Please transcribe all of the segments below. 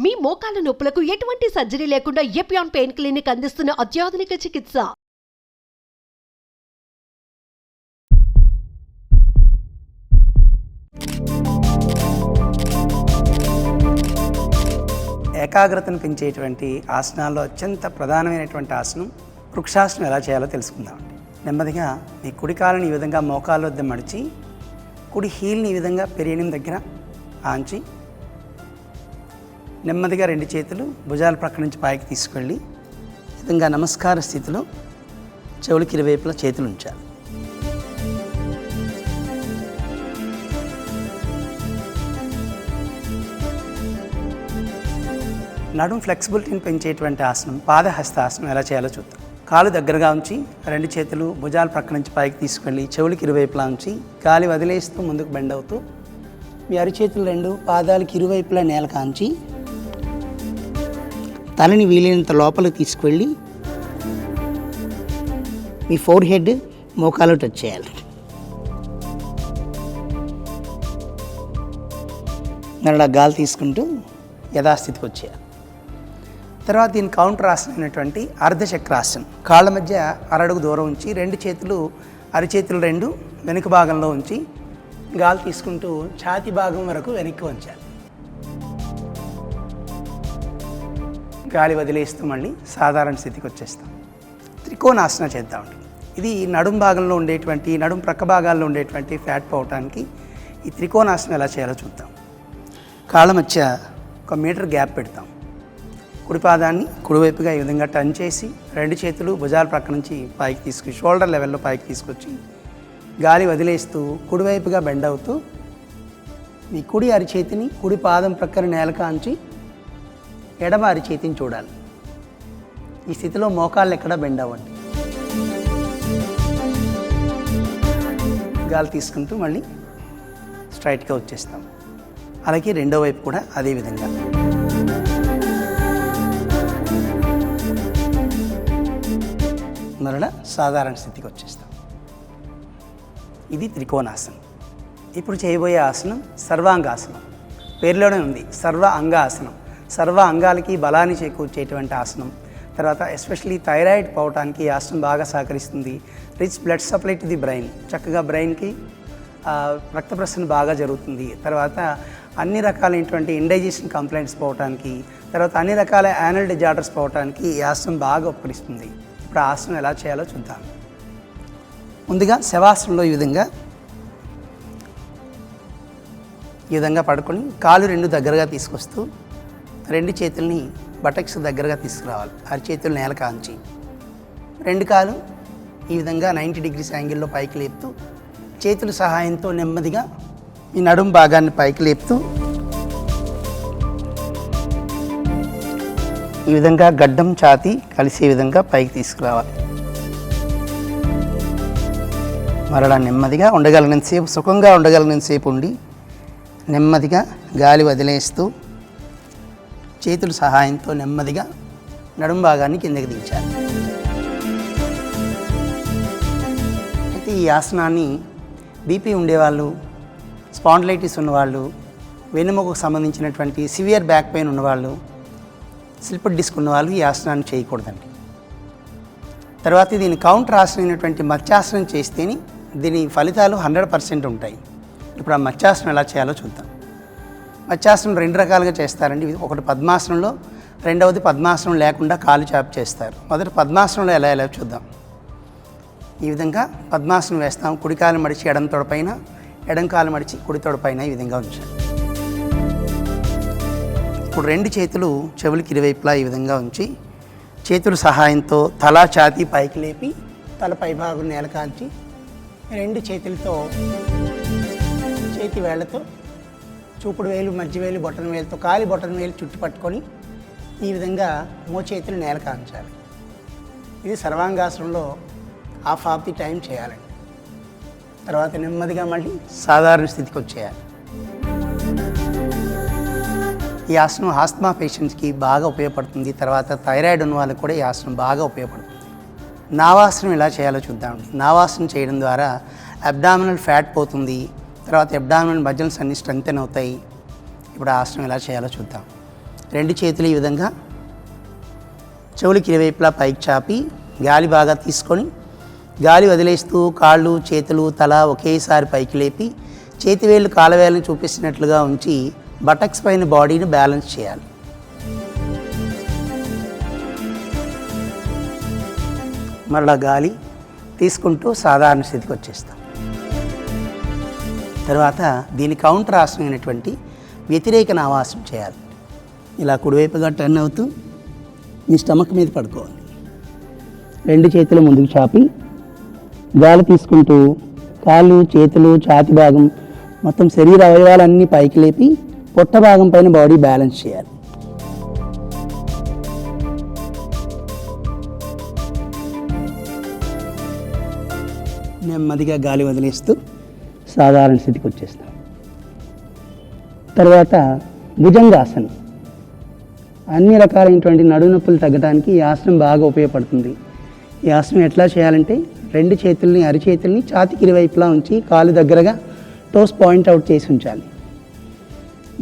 మీ మోకాల నొప్పులకు ఎటువంటి సర్జరీ లేకుండా ఎపియాన్ పెయిన్ క్లినిక్ అందిస్తున్న అత్యాధునిక చికిత్స. ఏకాగ్రతను పెంచేటువంటి ఆసనాల్లో అత్యంత ప్రధానమైనటువంటి ఆసనం వృక్షాసనం ఎలా చేయాలో తెలుసుకుందాం. నెమ్మదిగా మీ కుడి కాలుని ఈ విధంగా మోకాళ్ళ వద్ద మడిచి కుడి హీల్ని ఈ విధంగా పెరియనం దగ్గర ఆంచి నెమ్మదిగా రెండు చేతులు భుజాల ప్రక్క నుంచి పైకి తీసుకెళ్ళి ఈ విధంగా నమస్కార స్థితిలో చెవులకి ఇరువైపులా చేతులు ఉంచాలి. నడుం ఫ్లెక్సిబిలిటీని పెంచేటువంటి ఆసనం పాదహస్తాసనం ఎలా చేయాలో చూద్దాం. కాలు దగ్గరగా ఉంచి రెండు చేతులు భుజాల ప్రక్క నుంచి పైకి తీసుకెళ్ళి చెవులకి ఇరువైపులా ఉంచి గాలి వదిలేస్తూ ముందుకు బెండ్ అవుతూ మీ అరిచేతులు రెండు పాదాలకి ఇరువైపులా నేల కాంచి తలని వీలైనంత లోపలికి తీసుకువెళ్ళి మీ ఫోర్ హెడ్ మోకాలు టచ్ చేయాలి. మరలా గాలి తీసుకుంటూ యథాస్థితికి వచ్చేయాలి. తర్వాత దీని కౌంటర్ ఆసనం అయినటువంటి అర్ధచక్రాసనం. కాళ్ళ మధ్య అరడుగు దూరం ఉంచి రెండు చేతులు అరిచేతులు రెండు వెనుక భాగంలో ఉంచి గాలి తీసుకుంటూ ఛాతీ భాగం వరకు వెనక్కి వంచాలి. గాలి వదిలేస్తూ మళ్ళీ సాధారణ స్థితికి వచ్చేస్తాం. త్రికోణాసన చేద్దామండి. ఇది నడుం భాగంలో ఉండేటువంటి నడుం ప్రక్క భాగాల్లో ఉండేటువంటి ఫ్యాట్ పోవటానికి ఈ త్రికోణాసనం ఎలా చేయాలో చూద్దాం. కాళ్ళ మధ్య 1 మీటర్ గ్యాప్ పెడతాం. కుడి పాదాన్ని కుడివైపుగా ఈ విధంగా టర్న్ చేసి రెండు చేతులు భుజాల ప్రక్క నుంచి పైకి తీసుకు షోల్డర్ లెవెల్లో పైకి తీసుకొచ్చి గాలి వదిలేస్తూ కుడివైపుగా బెండ్ అవుతూ మీ కుడి అరిచేతిని కుడి పాదం ప్రక్కన నేల కాంచి ఎడమ అరిచేతిని చూడాలి. ఈ స్థితిలో మోకాళ్ళు ఎక్కడ బెండ్ అవ్వండి. గాలి తీసుకుంటూ మళ్ళీ స్ట్రైట్గా వచ్చేస్తాం. అలాగే రెండో వైపు కూడా అదే విధంగా. మరలా సాధారణ స్థితికి వచ్చేస్తాం. ఇది త్రికోణాసనం. ఇప్పుడు చేయబోయే ఆసనం సర్వాంగాసనం. పేరులోనే ఉంది సర్వ అంగాసనం. సర్వ అంగాలకి బలాన్ని చేకూర్చేటువంటి ఆసనం. తర్వాత ఎస్పెషలీ థైరాయిడ్ పోవటానికి ఈ ఆసనం బాగా సహకరిస్తుంది. Rich blood supply to the brain, చక్కగా బ్రెయిన్కి రక్త ప్రసరణ బాగా జరుగుతుంది. తర్వాత అన్ని రకాలైనటువంటి ఇండైజెషన్ కంప్లైంట్స్ పోవటానికి, తర్వాత అన్ని రకాల యానల్ డిజార్డర్స్ పోవటానికి ఈ ఆసనం బాగా ఉపకరిస్తుంది. ఇప్పుడు ఆసనం ఎలా చేయాలో చూద్దాం. ముందుగా శవాసనంలో ఈ విధంగా పడుకొని కాలు రెండు దగ్గరగా తీసుకొస్తూ రెండు చేతుల్ని బటక్స్ దగ్గరగా తీసుకురావాలి. అరిచేతులు నేల కాంచి రెండు కాలు ఈ విధంగా 90 డిగ్రీస్ యాంగిల్లో పైకి లేపుతూ చేతుల సహాయంతో నెమ్మదిగా ఈ నడుం భాగాన్ని పైకి లేపుతూ ఈ విధంగా గడ్డం ఛాతీ కలిసే విధంగా పైకి తీసుకురావాలి. మరలా నెమ్మదిగా ఉండగలిగినంతసేపు, సుఖంగా ఉండగలిగినంతసేపు ఉండి నెమ్మదిగా గాలి వదిలేస్తూ చేతుల సహాయంతో నెమ్మదిగా నడుం భాగాన్ని కిందకి దించాలి. అయితే ఈ ఆసనాన్ని బీపీ ఉండేవాళ్ళు, స్పాండిలైటిస్ ఉన్నవాళ్ళు, వెన్నెముకకు సంబంధించినటువంటి సివియర్ బ్యాక్ పెయిన్ ఉన్నవాళ్ళు, స్లిప్ డిస్క్ ఉన్నవాళ్ళు ఈ ఆసనాన్ని చేయకూడదండి. తర్వాత దీని కౌంటర్ ఆసనం అయినటువంటి మత్స్యాసనం చేస్తేనే దీని ఫలితాలు 100% ఉంటాయి. ఇప్పుడు ఆ మత్స్యాసనం ఎలా చేయాలో చూద్దాం. మత్స్యాసనం 2 రకాలుగా చేస్తారండి. ఒకటి పద్మాసనంలో, రెండవది పద్మాసనం లేకుండా కాలు చాపి చేస్తారు. మొదటి పద్మాసనంలో ఎలా చూద్దాం. ఈ విధంగా పద్మాసనం వేస్తాం. కుడి కాలు మడిచి ఎడం తొడపైన, ఎడం కాలు మడిచి కుడి తొడపైన ఈ విధంగా ఉంచాలి. ఇప్పుడు రెండు చేతులు చెవులకి ఇరువైపులా ఈ విధంగా ఉంచి చేతుల సహాయంతో తల ఛాతీ పైకి లేపి తల పైభాగం నేల కాల్చి రెండు చేతులతో చేతి వేళ్లతో చూపుడు వేలు, మధ్య వేలు, బొటన వేలుతో కాలి బొటన వేలు చుట్టు పట్టుకొని ఈ విధంగా మోచేతులు నేల కాంచాలి. ఇది సర్వాంగాసనంలో ½ ది టైం చేయాలండి. తర్వాత నెమ్మదిగా మళ్ళీ సాధారణ స్థితికి వచ్చేయాలి. ఈ ఆసనం ఆస్తమా పేషెంట్స్కి బాగా ఉపయోగపడుతుంది. తర్వాత థైరాయిడ్ ఉన్న వాళ్ళకి కూడా ఈ ఆసనం బాగా ఉపయోగపడుతుంది. నావాసనం ఎలా చేయాలో చూద్దామండి. నావాసనం చేయడం ద్వారా అబ్డామినల్ ఫ్యాట్ పోతుంది. తర్వాత అబ్డామినల్ మజిల్స్ అన్ని స్ట్రెంగ్తెన్ అవుతాయి. ఇప్పుడు ఆసనం ఎలా చేయాలో చూద్దాం. రెండు చేతులు ఈ విధంగా చెవులకి ఇరువైపులా పైకి చాపి గాలి బాగా తీసుకొని గాలి వదిలేస్తూ కాళ్ళు చేతులు తల ఒకేసారి పైకి లేపి చేతివేళ్ళు కాలవేళ్ళని చూపిస్తున్నట్లుగా ఉంచి బటక్స్ పైన బాడీని బ్యాలెన్స్ చేయాలి. మరలా గాలి తీసుకుంటూ సాధారణ స్థితికి వచ్చేస్తాం. తర్వాత దీని కౌంటర్ ఆసనమైనటువంటి వ్యతిరేక నావాసనం చేయాలి. ఇలా కుడివైపుగా టర్న్ అవుతూ మీ స్టమక్ మీద పడుకోవాలి. రెండు చేతులు ముందుకు చాపి గాలి తీసుకుంటూ కాళ్ళు చేతులు ఛాతి భాగం మొత్తం శరీర అవయవాలన్నీ పైకి లేపి పొట్ట భాగం పైన బాడీ బ్యాలెన్స్ చేయాలి. నెమ్మదిగా గాలి వదిలేస్తూ సాధారణ స్థితికి వచ్చేస్తాం. తర్వాత భుజంగాసనం. అన్ని రకాలైనటువంటి నడుము నొప్పులు తగ్గడానికి ఈ ఆసనం బాగా ఉపయోగపడుతుంది. ఈ ఆసనం ఎట్లా చేయాలంటే రెండు చేతుల్ని అరిచేతుల్ని ఛాతీకి ఇరువైపులా ఉంచి కాలు దగ్గరగా టోస్ పాయింట్ అవుట్ చేసి ఉంచాలి.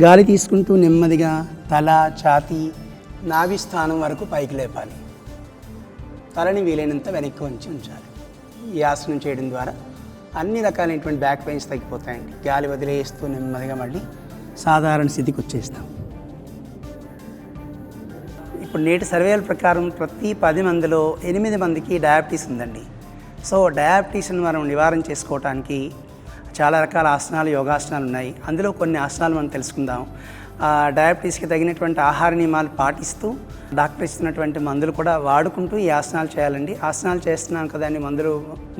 గాలి తీసుకుంటూ నెమ్మదిగా తల ఛాతీ నాభి స్థానం వరకు పైకి లేపాలి. తలని వీలైనంత వెనక్కి వంచి ఉంచాలి. ఈ ఆసనం చేయడం ద్వారా అన్ని రకాలైనటువంటి బ్యాక్ పెయిన్స్ తగ్గిపోతాయండి. గాలి వదిలేస్తూ నెమ్మదిగా మళ్ళీ సాధారణ స్థితికి వచ్చేస్తాం. ఇప్పుడు నేటి సర్వేల ప్రకారం ప్రతి 10 మందిలో 8 మందికి డయాబెటీస్ ఉందండి. సో డయాబెటీస్ని మనం నివారణ చేసుకోవడానికి చాలా రకాల ఆసనాలు యోగాసనాలు ఉన్నాయి. అందులో కొన్ని ఆసనాలు మనం తెలుసుకుందాం. డయాబెటీస్కి తగినటువంటి ఆహార నియమాలు పాటిస్తూ డాక్టర్ ఇస్తున్నటువంటి మందులు కూడా వాడుకుంటూ ఈ ఆసనాలు చేయాలండి. ఆసనాలు చేస్తున్నాం కదండి, మందులు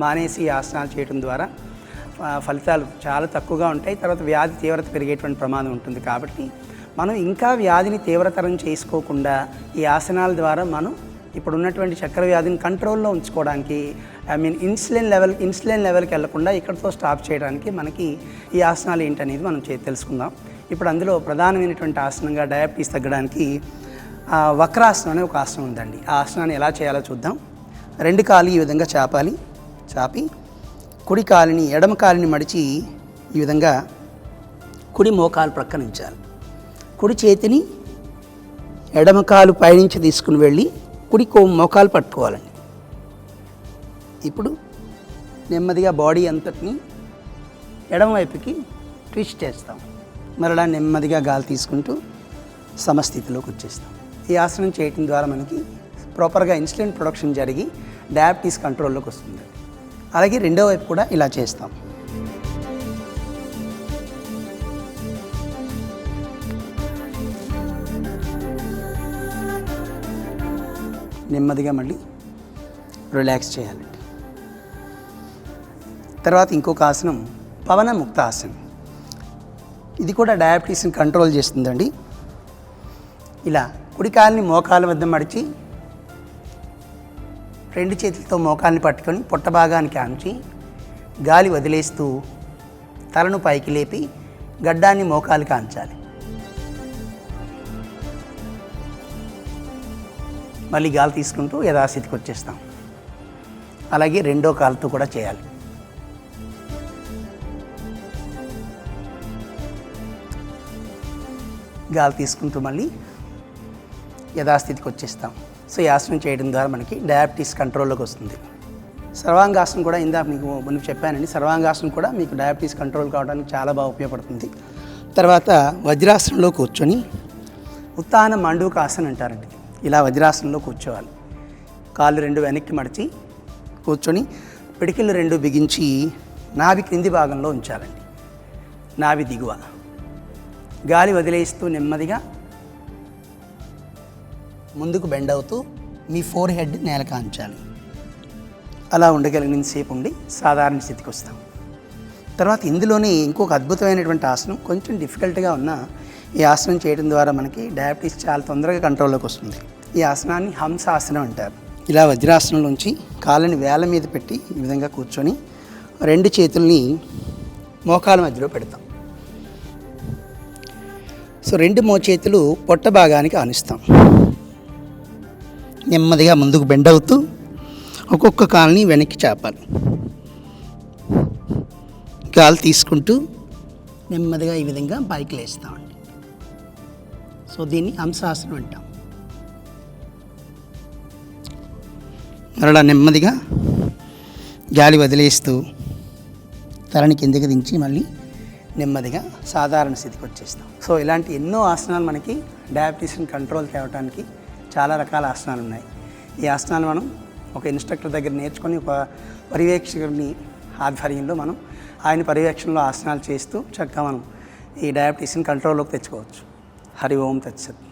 మానేసి ఈ ఆసనాలు చేయడం ద్వారా ఫలితాలు చాలా తక్కువగా ఉంటాయి. తర్వాత వ్యాధి తీవ్రత పెరిగేటువంటి ప్రమాదం ఉంటుంది. కాబట్టి మనం ఇంకా వ్యాధిని తీవ్రతరం చేసుకోకుండా ఈ ఆసనాల ద్వారా మనం ఇప్పుడు ఉన్నటువంటి చక్కెర వ్యాధిని కంట్రోల్లో ఉంచుకోవడానికి ఇన్సులిన్ లెవెల్కి వెళ్లకుండా ఇక్కడితో స్టాప్ చేయడానికి మనకి ఈ ఆసనాలు ఏంటనేది మనం తెలుసుకుందాం. ఇప్పుడు అందులో ప్రధానమైనటువంటి ఆసనంగా డయాబెటీస్ తగ్గడానికి వక్రాసనం అనే ఒక ఆసనం ఉందండి. ఆ ఆసనాన్ని ఎలా చేయాలో చూద్దాం. రెండు కాళ్ళు ఈ విధంగా చాపి కుడి కాలిని ఎడమ కాలిని మడిచి ఈ విధంగా కుడి మోకాలు ప్రక్కన ఉంచాలి. కుడి చేతిని ఎడమ కాలు పైనుంచి తీసుకుని వెళ్ళి కుడి మోకాలు పట్టుకోవాలండి. ఇప్పుడు నెమ్మదిగా బాడీ అంతటిని ఎడమ వైపుకి ట్విస్ట్ చేస్తాం. మరలా నెమ్మదిగా గాలి తీసుకుంటూ సమస్థితిలోకి వచ్చేస్తాం. ఈ ఆసనం చేయటం ద్వారా మనకి ప్రాపర్గా ఇన్సులిన్ ప్రొడక్షన్ జరిగి డయాబెటీస్ కంట్రోల్లోకి వస్తుంది. అలాగే రెండో వైపు కూడా ఇలా చేస్తాం. నెమ్మదిగా మళ్ళీ రిలాక్స్ చేయాలండి. తర్వాత ఇంకొక ఆసనం పవన ముక్త ఆసనం. ఇది కూడా డయాబెటీస్ని కంట్రోల్ చేస్తుందండి. ఇలా కుడి కాలిని మోకాల వద్ద మడిచి రెండు చేతులతో మోకాల్ని పట్టుకొని పొట్ట భాగానికి ఆంచి గాలి వదిలేస్తూ తలను పైకి లేపి గడ్డాన్ని మోకాలికి ఆంచాలి. మళ్ళీ గాలి తీసుకుంటూ యథాస్థితికి వచ్చేస్తాం. అలాగే రెండో కాలుతో కూడా చేయాలి. గాలి తీసుకుంటూ మళ్ళీ యథాస్థితికి వచ్చేస్తాం. సో ఈ ఆసనం చేయడం ద్వారా మనకి డయాబెటీస్ కంట్రోల్లోకి వస్తుంది. సర్వాంగాసనం కూడా ఇందాక మీకు ముందు చెప్పానండి. సర్వాంగాసనం కూడా మీకు డయాబెటీస్ కంట్రోల్ కావడానికి చాలా బాగా ఉపయోగపడుతుంది. తర్వాత వజ్రాసనంలో కూర్చొని ఉత్తాన మండూకాసనం అంటారండి. ఇలా వజ్రాసనంలో కూర్చోవాలి. కాళ్ళు రెండు వెనక్కి మడిచి కూర్చొని పిడికిళ్ళు రెండు బిగించి నాభి క్రింది భాగంలో ఉంచాలండి. నాభి దిగువ గాలి వదిలేస్తూ నెమ్మదిగా ముందుకు బెండ్ అవుతూ మీ ఫోర్ హెడ్ నేలకు ఆంచాలి. అలా ఉండగలిగినంతసేపు ఉండి సాధారణ స్థితికి వస్తాం. తర్వాత ఇందులోనే ఇంకొక అద్భుతమైనటువంటి ఆసనం, కొంచెం డిఫికల్ట్గా ఉన్న ఈ ఆసనం చేయడం ద్వారా మనకి డయాబెటీస్ చాలా తొందరగా కంట్రోల్లోకి వస్తుంది. ఈ ఆసనాన్ని హంసాసనం అంటారు. ఇలా వజ్రాసనంలోంచి కాళ్ళని వేళ్ళ మీద పెట్టి ఈ విధంగా కూర్చొని రెండు చేతుల్ని మోకాల మధ్యలో పెడతాం. సో రెండు మోచేతులు పొట్ట భాగానికి ఆనిస్తాం. నెమ్మదిగా ముందుకు బెండ్ అవుతూ ఒక్కొక్క కాలుని వెనక్కి చాపాలి. గాలి తీసుకుంటూ నెమ్మదిగా ఈ విధంగా పైకి లేస్తామండి. సో సో దీన్ని హంసాసనం అంటాం. మరలా నెమ్మదిగా గాలి వదిలేస్తూ తలని కిందకి దించి మళ్ళీ నెమ్మదిగా సాధారణ స్థితికి వచ్చేస్తాం. సో ఇలాంటి ఎన్నో ఆసనాలు మనకి డయాబెటీస్ని కంట్రోల్ తేవడానికి చాలా రకాల ఆసనాలు ఉన్నాయి. ఈ ఆసనాలు మనం ఒక ఇన్స్ట్రక్టర్ దగ్గర నేర్చుకొని ఒక పర్యవేక్షకుని ఆధ్వర్యంలో మనం ఆయన పర్యవేక్షణలో ఆసనాలు చేస్తూ చక్కగా మనం ఈ డయాబెటీస్ని కంట్రోల్లోకి తెచ్చుకోవచ్చు. హరి ఓం తత్సత్.